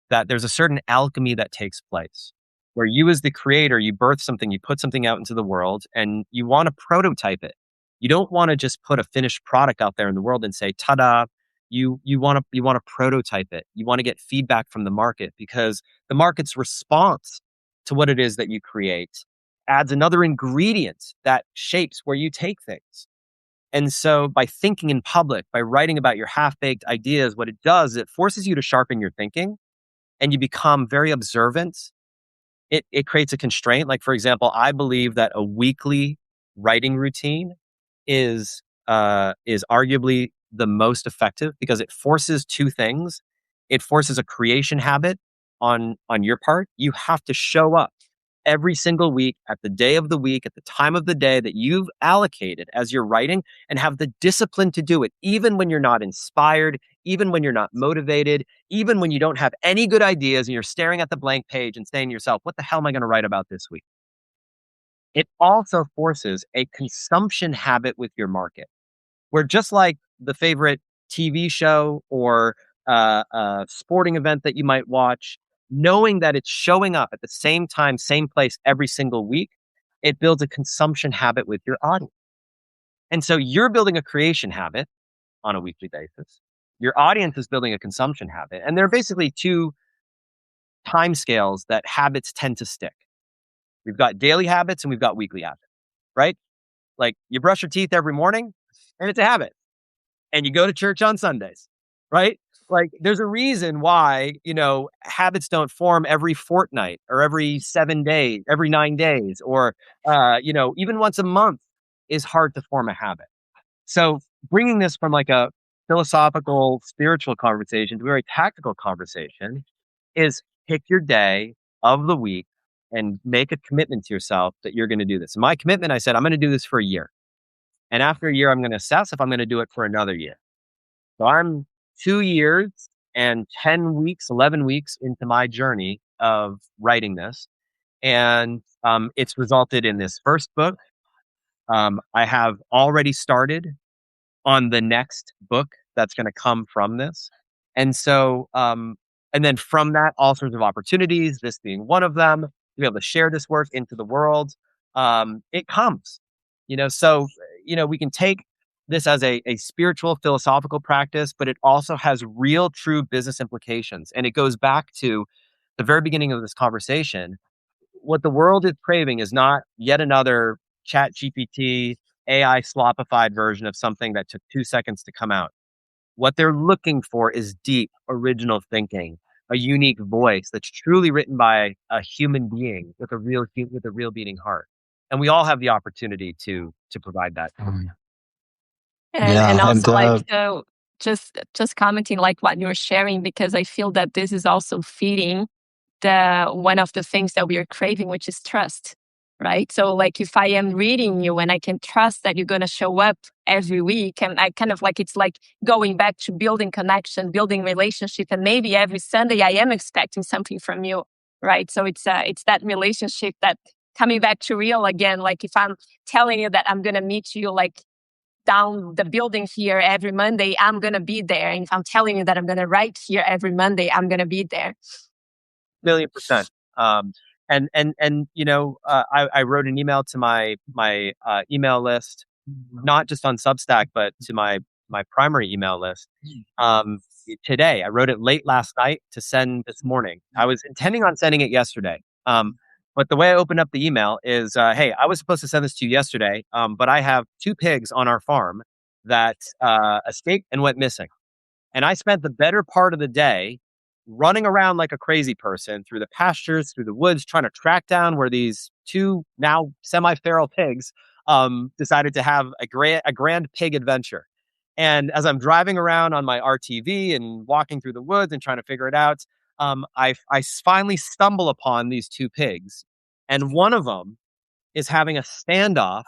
that there's a certain alchemy that takes place where you as the creator, you birth something, you put something out into the world and you want to prototype it. You don't want to just put a finished product out there in the world and say, ta-da. You want to prototype it. You want to get feedback from the market because the market's response to what it is that you create adds another ingredient that shapes where you take things. And so by thinking in public, by writing about your half-baked ideas, what it does is it forces you to sharpen your thinking and you become very observant. It creates a constraint. Like, for example, I believe that a weekly writing routine is arguably the most effective because it forces two things. It forces a creation habit on your part. You have to show up every single week at the day of the week, at the time of the day that you've allocated as you're writing and have the discipline to do it, even when you're not inspired, even when you're not motivated, even when you don't have any good ideas and you're staring at the blank page and saying to yourself, what the hell am I going to write about this week? It also forces a consumption habit with your market, where just like the favorite TV show or a sporting event that you might watch, knowing that it's showing up at the same time, same place every single week, it builds a consumption habit with your audience. And so you're building a creation habit on a weekly basis. Your audience is building a consumption habit. And there are basically two timescales that habits tend to stick. We've got daily habits and we've got weekly habits, right? Like you brush your teeth every morning and it's a habit. And you go to church on Sundays, right? Like there's a reason why, habits don't form every fortnight or every 7 days, every 9 days, or, even once a month is hard to form a habit. So bringing this from like a philosophical, spiritual conversation to a very tactical conversation is pick your day of the week and make a commitment to yourself that you're going to do this. And my commitment, I said, I'm going to do this for a year. And after a year, I'm going to assess if I'm going to do it for another year. So I'm 2 years and 10 weeks, 11 weeks into my journey of writing this. And it's resulted in this first book. I have already started on the next book that's going to come from this. And so, and then from that, all sorts of opportunities, this being one of them, to be able to share this work into the world. It comes, so, we can take this as a spiritual, philosophical practice, but it also has real, true business implications. And it goes back to the very beginning of this conversation. What the world is craving is not yet another Chat GPT, AI slopified version of something that took 2 seconds to come out. What they're looking for is deep, original thinking, a unique voice that's truly written by a human being with a real beating heart. And we all have the opportunity to provide that. And Yeah, also just commenting like what you're sharing, because I feel that this is also feeding the one of the things that we are craving, which is trust, right? So like if I am reading you and I can trust that you're going to show up every week, and I kind of like, it's like going back to building connection, building relationship, and maybe every Sunday I am expecting something from you, right? So it's that relationship that coming back to real again. Like if I'm telling you that I'm going to meet you like down the building here every Monday, I'm going to be there. And if I'm telling you that I'm going to write here every Monday, I'm going to be there. 1,000,000%. I wrote an email to my email list, not just on Substack, but to my primary email list. Today, I wrote it late last night to send this morning. I was intending on sending it yesterday. But the way I opened up the email is, hey, I was supposed to send this to you yesterday, but I have 2 pigs on our farm that escaped and went missing. And I spent the better part of the day running around like a crazy person through the pastures, through the woods, trying to track down where these 2 now semi-feral pigs decided to have a grand pig adventure. And as I'm driving around on my RTV and walking through the woods and trying to figure it out, I finally stumble upon these 2 pigs. And one of them is having a standoff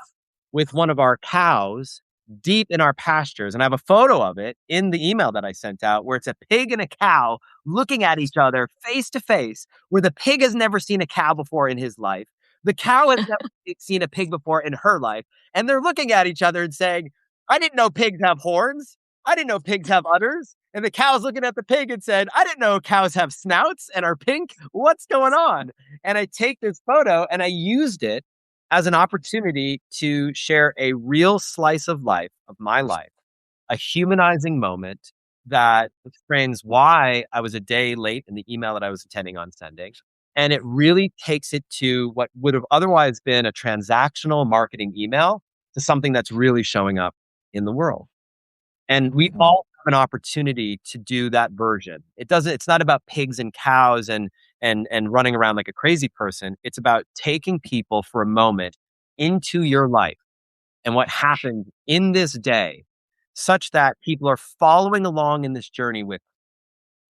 with one of our cows deep in our pastures. And I have a photo of it in the email that I sent out where it's a pig and a cow looking at each other face to face, where the pig has never seen a cow before in his life. The cow has never seen a pig before in her life. And they're looking at each other and saying, I didn't know pigs have horns. I didn't know pigs have udders. And the cow's looking at the pig and said, I didn't know cows have snouts and are pink. What's going on? And I take this photo and I used it as an opportunity to share a real slice of life, of my life, a humanizing moment that explains why I was a day late in the email that I was intending on sending. And it really takes it to what would have otherwise been a transactional marketing email to something that's really showing up in the world. And we all have an opportunity to do that version. It's not about pigs and cows and running around like a crazy person. It's about taking people for a moment into your life and what happened in this day, such that people are following along in this journey with.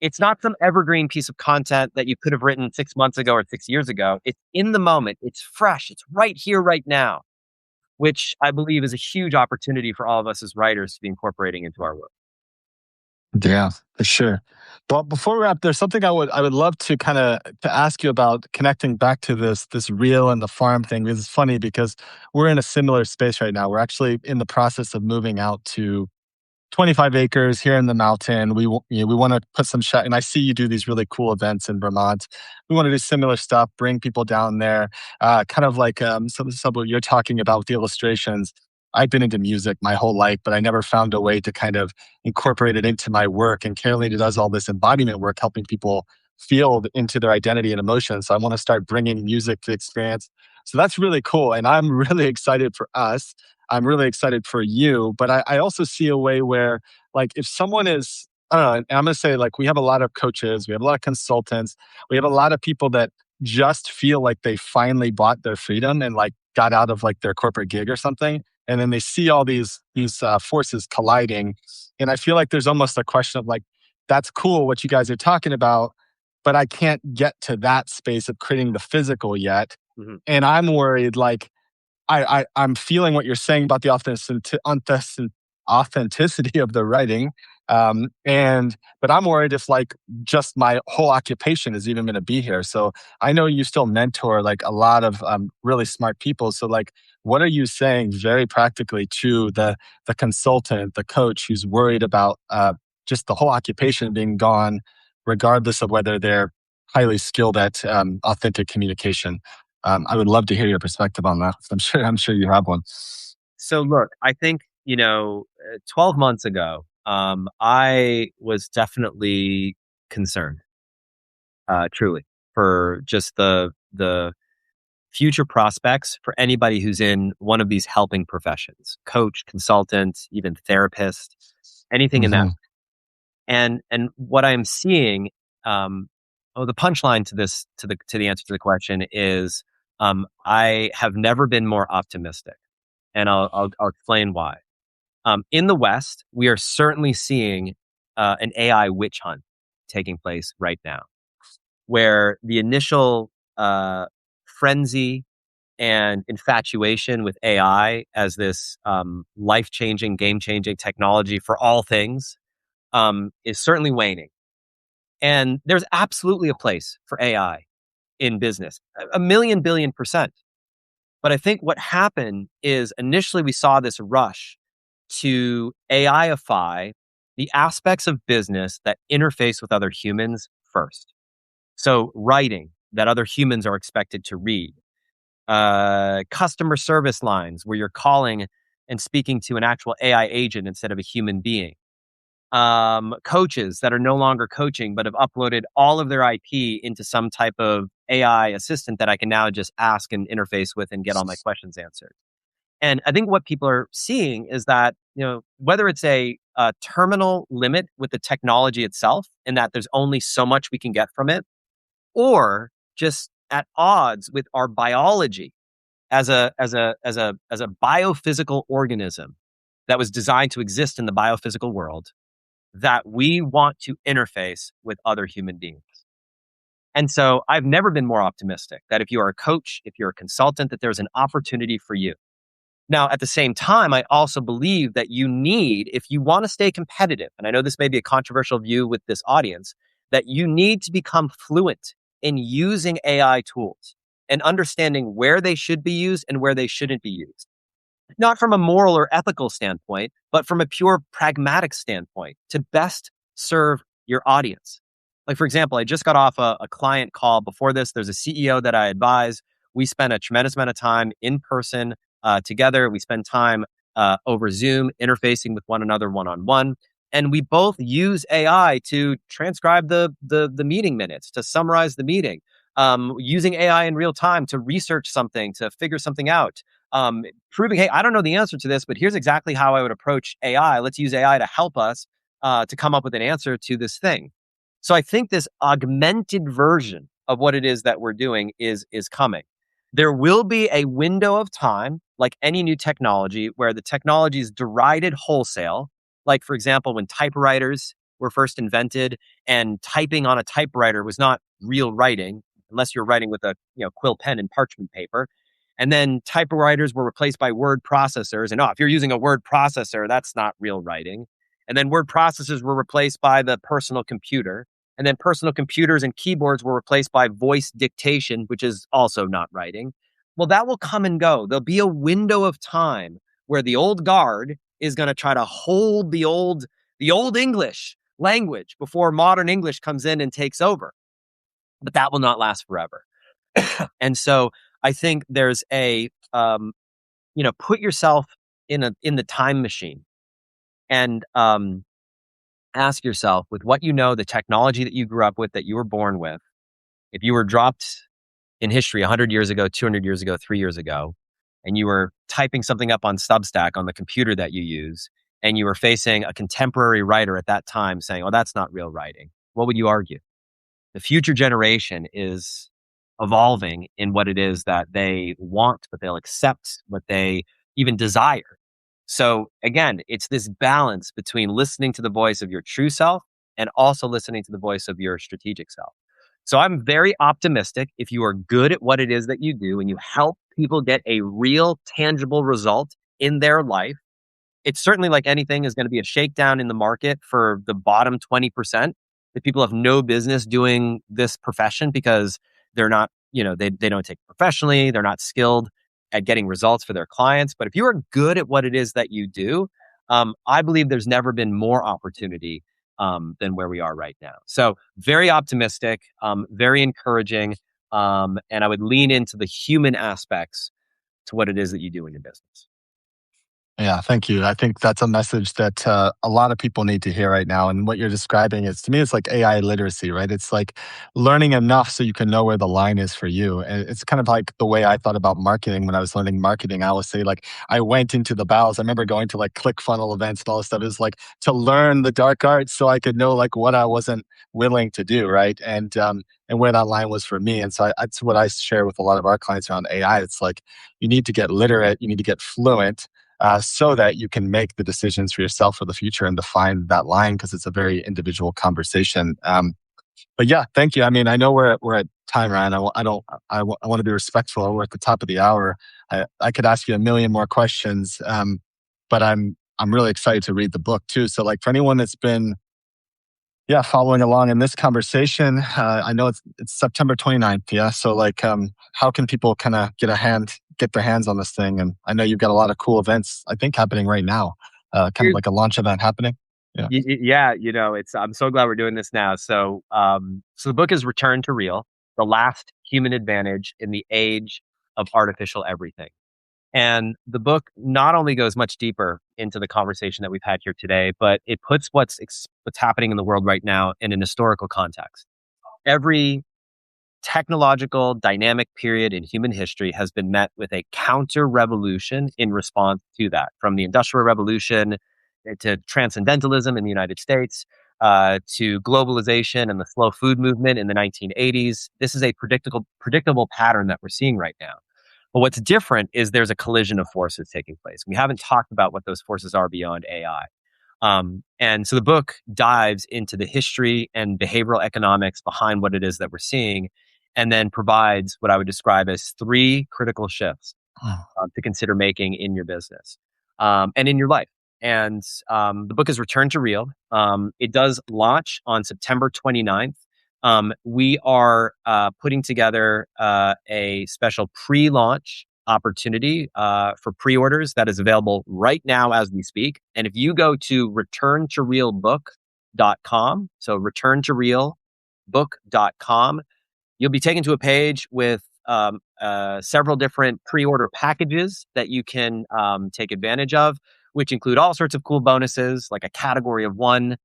It's not some evergreen piece of content that you could have written 6 months ago or 6 years ago. It's in the moment. It's fresh. It's right here, right now, which I believe is a huge opportunity for all of us as writers to be incorporating into our work. Yeah, for sure. But before we wrap, there's something I would love to kind of to ask you about, connecting back to this real and the farm thing. It's funny because we're in a similar space right now. We're actually in the process of moving out to 25 acres here in the mountain. We want to put some and I see you do these really cool events in Vermont. We want to do similar stuff, bring people down there, kind of like some of what you're talking about with the illustrations. I've been into music my whole life, but I never found a way to kind of incorporate it into my work. And Carolina does all this embodiment work, helping people feel into their identity and emotions. So I want to start bringing music to the experience. So that's really cool. And I'm really excited for us. I'm really excited for you. But I also see a way where, like, if someone is, I don't know, and I'm going to say, like, we have a lot of coaches, we have a lot of consultants, we have a lot of people that just feel like they finally bought their freedom and like got out of like their corporate gig or something. And then they see all these forces colliding. And I feel like there's almost a question of like, that's cool what you guys are talking about, but I can't get to that space of creating the physical yet. Mm-hmm. And I'm worried, like, I'm feeling what you're saying about the authenticity of the writing. But I'm worried if like just my whole occupation is even going to be here. So I know you still mentor like a lot of really smart people. So like, what are you saying very practically to the consultant, the coach who's worried about just the whole occupation being gone, regardless of whether they're highly skilled at authentic communication? I would love to hear your perspective on that. I'm sure you have one. So look, I think, 12 months ago, I was definitely concerned, truly, for just the future prospects for anybody who's in one of these helping professions: coach, consultant, even therapist, anything in that. And what I'm seeing, the punchline to this, to the answer to the question is, I have never been more optimistic, and I'll explain why. In the West, we are certainly seeing an AI witch hunt taking place right now, where the initial frenzy and infatuation with AI as this life-changing, game-changing technology for all things is certainly waning. And there's absolutely a place for AI in business, a million billion %. But I think what happened is initially we saw this rush to AIify the aspects of business that interface with other humans first. So writing that other humans are expected to read, customer service lines where you're calling and speaking to an actual AI agent instead of a human being. Coaches that are no longer coaching, but have uploaded all of their IP into some type of AI assistant that I can now just ask and interface with and get all my questions answered. And I think what people are seeing is that, whether it's a terminal limit with the technology itself, in that there's only so much we can get from it, or just at odds with our biology as a biophysical organism that was designed to exist in the biophysical world, that we want to interface with other human beings. And so I've never been more optimistic that if you are a coach, if you're a consultant, that there's an opportunity for you. Now, at the same time, I also believe that you need, if you want to stay competitive, and I know this may be a controversial view with this audience, that you need to become fluent in using AI tools. and understanding where they should be used and where they shouldn't be used. Not from a moral or ethical standpoint, but from a pure pragmatic standpoint to best serve your audience. Like, for example, I just got off a client call before this. There's a CEO that I advise. We spend a tremendous amount of time in person together. We spend time over Zoom, interfacing with one another one-on-one. And we both use AI to transcribe the meeting minutes, to summarize the meeting, using AI in real time to research something, to figure something out. Proving, hey, I don't know the answer to this, but here's exactly how I would approach AI. Let's use AI to help us to come up with an answer to this thing. So I think this augmented version of what it is that we're doing is coming. There will be a window of time, like any new technology, where the technology is derided wholesale. Like, for example, when typewriters were first invented and typing on a typewriter was not real writing, unless you're writing with a quill pen and parchment paper. And then typewriters were replaced by word processors. And if you're using a word processor, that's not real writing. And then word processors were replaced by the personal computer. And then personal computers and keyboards were replaced by voice dictation, which is also not writing. Well, that will come and go. There'll be a window of time where the old guard is going to try to hold the old English language before modern English comes in and takes over. But that will not last forever. And so I think there's a, put yourself in the time machine and ask yourself, with what you know, the technology that you grew up with, that you were born with, if you were dropped in history 100 years ago, 200 years ago, 3 years ago, and you were typing something up on Substack on the computer that you use, and you were facing a contemporary writer at that time saying, oh, that's not real writing, what would you argue? The future generation is evolving in what it is that they want, but they'll accept what they even desire. So again, it's this balance between listening to the voice of your true self and also listening to the voice of your strategic self. So I'm very optimistic. If you are good at what it is that you do and you help people get a real tangible result in their life, it's certainly, like anything, is going to be a shakedown in the market for the bottom 20%. That people have no business doing this profession because they're not, they don't take it professionally. They're not skilled at getting results for their clients. But if you are good at what it is that you do, I believe there's never been more opportunity than where we are right now. So very optimistic, very encouraging. And I would lean into the human aspects to what it is that you do in your business. Yeah, thank you. I think that's a message that a lot of people need to hear right now. And what you're describing is, to me, it's like AI literacy, right? It's like learning enough so you can know where the line is for you. And it's kind of like the way I thought about marketing when I was learning marketing. I always say, like, I went into the bowels. I remember going to like ClickFunnels events and all this stuff. It was like to learn the dark arts so I could know like what I wasn't willing to do, right? And where that line was for me. And so that's what I share with a lot of our clients around AI. It's like you need to get literate, you need to get fluent, so that you can make the decisions for yourself for the future and define that line, because it's a very individual conversation. But yeah, thank you. I mean, I know we're at time, Ryan. I want to be respectful. We're at the top of the hour. I could ask you a million more questions, but I'm really excited to read the book too. So, like, for anyone that's been following along in this conversation, I know it's September 29th. Yeah. So, like, how can people kind of get their hands on this thing? And I know you've got a lot of cool events, I think, happening right now, kind of like a launch event happening. Yeah. Yeah. I'm so glad we're doing this now. So, so the book is Return to Real, the last human advantage in the age of artificial everything. And the book not only goes much deeper into the conversation that we've had here today, but it puts what's happening in the world right now in an historical context. Every technological dynamic period in human history has been met with a counter revolution in response to that, from the Industrial Revolution to transcendentalism in the United States, to globalization and the slow food movement in the 1980s. This is a predictable pattern that we're seeing right now. But what's different is there's a collision of forces taking place. We haven't talked about what those forces are beyond AI. And so the book dives into the history and behavioral economics behind what it is that we're seeing, and then provides what I would describe as 3 critical shifts to consider making in your business and in your life. And the book is Return to Real. It does launch on September 29th. we are putting together a special pre-launch opportunity for pre-orders that is available right now as we speak. And if you go to returntorealbook.com, so returntorealbook.com, you'll be taken to a page with several different pre-order packages that you can take advantage of, which include all sorts of cool bonuses, like a category of one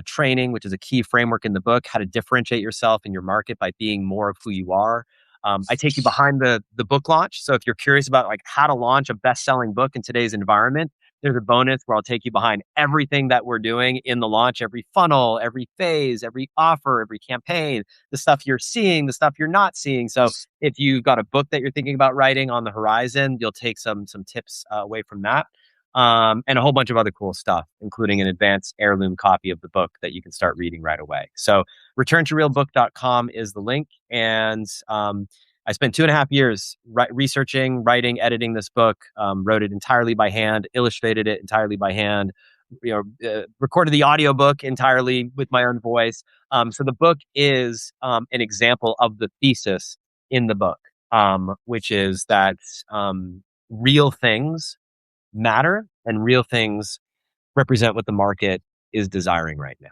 training, which is a key framework in the book, how to differentiate yourself in your market by being more of who you are. I take you behind the book launch. So if you're curious about like how to launch a best-selling book in today's environment, there's a bonus where I'll take you behind everything that we're doing in the launch, every funnel, every phase, every offer, every campaign, the stuff you're seeing, the stuff you're not seeing. So if you've got a book that you're thinking about writing on the horizon, you'll take some tips away from that. And a whole bunch of other cool stuff, including an advanced heirloom copy of the book that you can start reading right away. So returntorealbook.com is the link. And I spent 2.5 years researching, writing, editing this book, wrote it entirely by hand, illustrated it entirely by hand, recorded the audiobook entirely with my own voice. So the book is an example of the thesis in the book, which is that real things matter and real things represent what the market is desiring right now.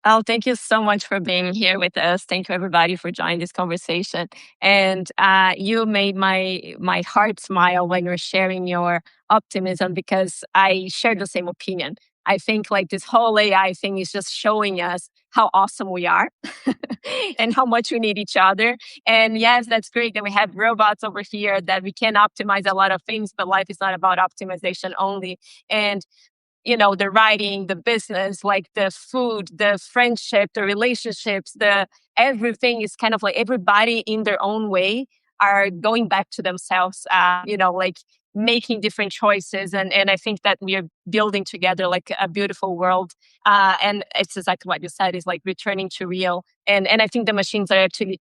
Oh, thank you so much for being here with us. Thank you, everybody, for joining this conversation. And you made my heart smile when you're sharing your optimism, because I share the same opinion. I think like this whole AI thing is just showing us how awesome we are and how much we need each other. And yes, that's great that we have robots over here that we can optimize a lot of things, but life is not about optimization only. And the writing, the business, like the food, the friendship, the relationships, the everything is kind of like everybody in their own way are going back to themselves, like making different choices. And I think that we are building together like a beautiful world. And it's exactly what you said, is like returning to real. And I think the machines are actually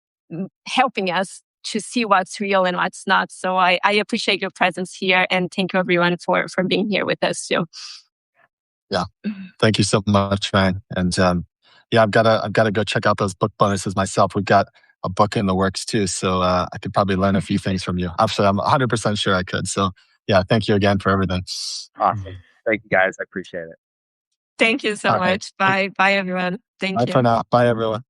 helping us to see what's real and what's not. So I appreciate your presence here, and thank you everyone for being here with us too. Yeah. Thank you so much, Ryan. And I've gotta go check out those book bonuses myself. We've got a book in the works too, so I could probably learn a few things from you. Actually, I'm 100% sure I could. So yeah, thank you again for everything. Awesome. Thank you, guys. I appreciate it. Thank you so All right. much. Bye, everyone. Thank Bye you. for now. Bye, everyone.